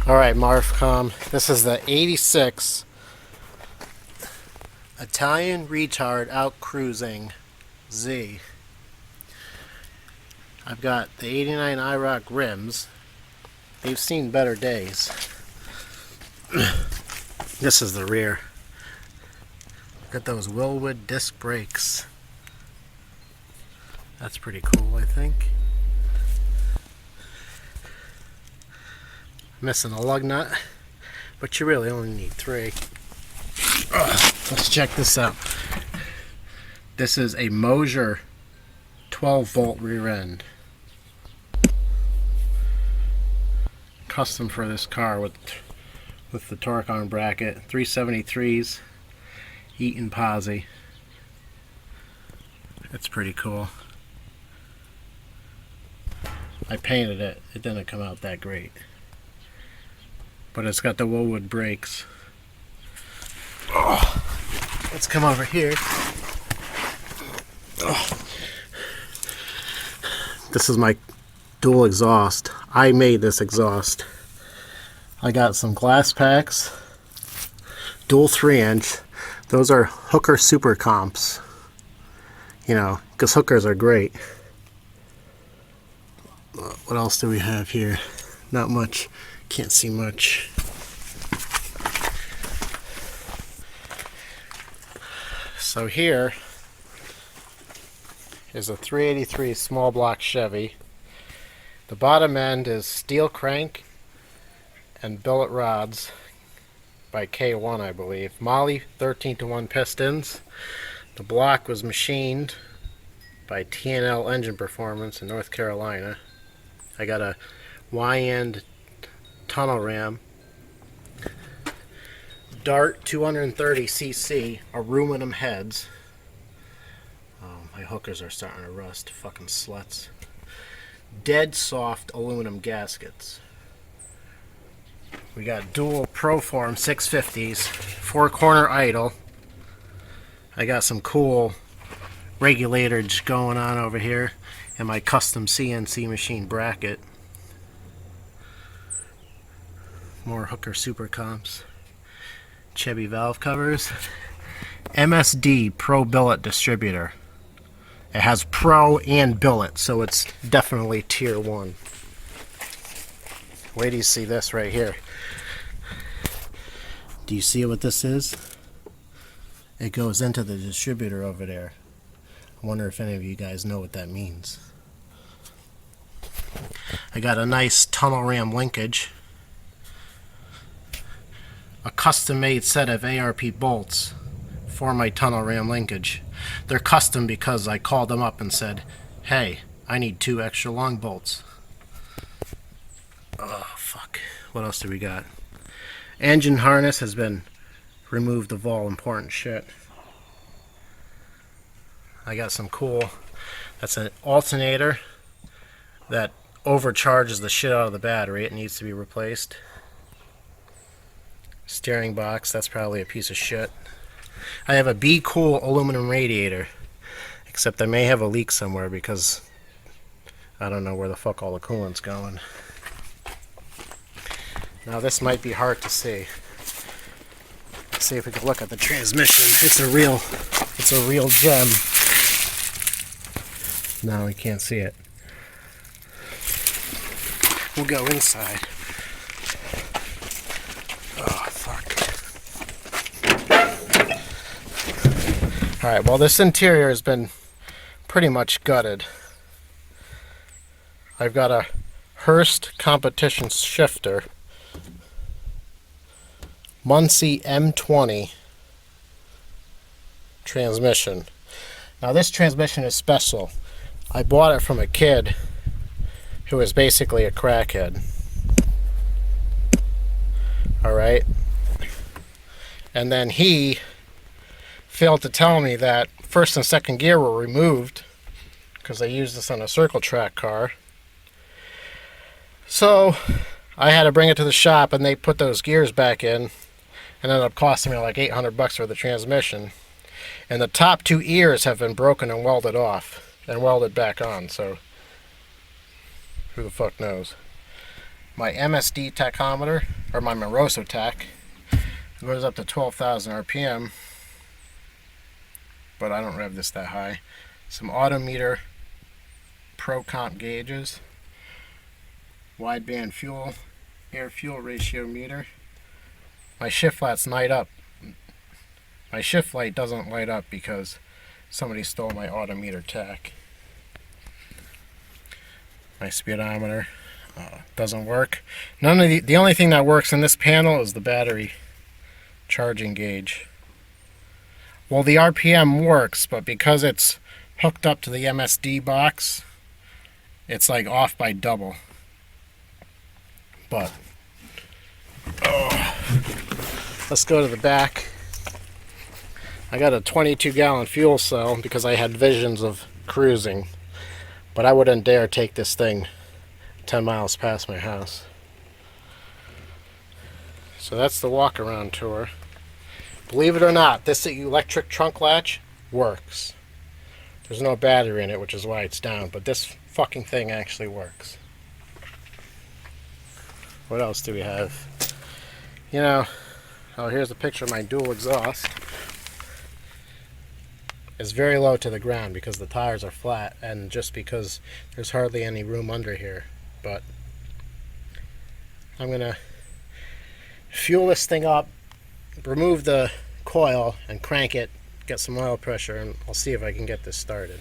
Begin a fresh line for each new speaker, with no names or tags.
Alright, Marfcom, this is the 86 Italian Retard Out Cruising Z. I've got the 89 IROC rims. They've seen better days. This is the rear. Got those Willwood disc brakes. That's pretty cool, I think. Missing a lug nut, but you really only need 3. Let's check this out. This is a Mosier 12-volt rear end. Custom for this car with the torque on bracket. 373s, Eaton posi. It's pretty cool. I painted it. It didn't come out that great. But it's got the Willwood brakes. Oh, let's come over here. Oh. This is my dual exhaust. I made this exhaust. I got some glass packs, dual 3-inch. Those are Hooker Super Comps. You know, because hookers are great. What else do we have here? Not much. Can't see much. So here is a 383 small block Chevy. The bottom end is steel crank and billet rods by K1, I believe. Molle 13-to-1 pistons. The block was machined by T&L Engine Performance in North Carolina. I got a Y-end tunnel ram, Dart 230cc aluminum heads. Oh, my hookers are starting to rust, fucking sluts. Dead soft aluminum gaskets. We got dual Proform 650s, 4-corner idle. I got some cool regulators going on over here, and my custom CNC machine bracket. More Hooker Super Comps. Chevy valve covers. MSD Pro Billet Distributor. It has Pro and Billet, so it's definitely Tier 1. Wait till you see this right here. Do you see what this is? It goes into the distributor over there. I wonder if any of you guys know what that means. I got a nice tunnel ram linkage. A custom-made set of ARP bolts for my tunnel ram linkage. They're custom because I called them up and said, hey, I need 2 extra long bolts. Oh, fuck. What else do we got? Engine harness has been removed of all important shit. I got some cool, that's an alternator that overcharges the shit out of the battery. It needs to be replaced. Steering box, that's probably a piece of shit. I have a Be Cool aluminum radiator, except I may have a leak somewhere because I don't know where the fuck all the coolant's going. Now this might be hard to see. Let's see if we can look at the transmission. It's a real gem. No, we can't see it. We'll go inside. Alright, well this interior has been pretty much gutted. I've got a Hurst competition shifter. Muncie M20 transmission. Now this transmission is special. I bought it from a kid who is basically a crackhead. Alright? And then he failed to tell me that first and second gear were removed because they used this on a circle track car. So I had to bring it to the shop and they put those gears back in and ended up costing me like $800 for the transmission. And the top 2 ears have been broken and welded off and welded back on, so who the fuck knows. My MSD tachometer or my Moroso tach. It goes up to 12,000 RPM, but I don't rev this that high. Some Autometer Pro Comp gauges, wideband fuel, air fuel ratio meter. My shift lights light up. My shift light doesn't light up because somebody stole my Autometer tach. My speedometer doesn't work. None of the only thing that works in this panel is the battery charging gauge. Well, the RPM works, but because it's hooked up to the MSD box, it's like off by double. But let's go to the back. I got a 22-gallon fuel cell because I had visions of cruising, but I wouldn't dare take this thing 10 miles past my house. So that's the walk around tour. Believe it or not, this electric trunk latch works. There's no battery in it, which is why it's down, but this fucking thing actually works. What else do we have? You know, oh, here's a picture of my dual exhaust. It's very low to the ground because the tires are flat and just because there's hardly any room under here. But I'm gonna fuel this thing up, remove the coil and crank it, get some oil pressure, and I'll see if I can get this started.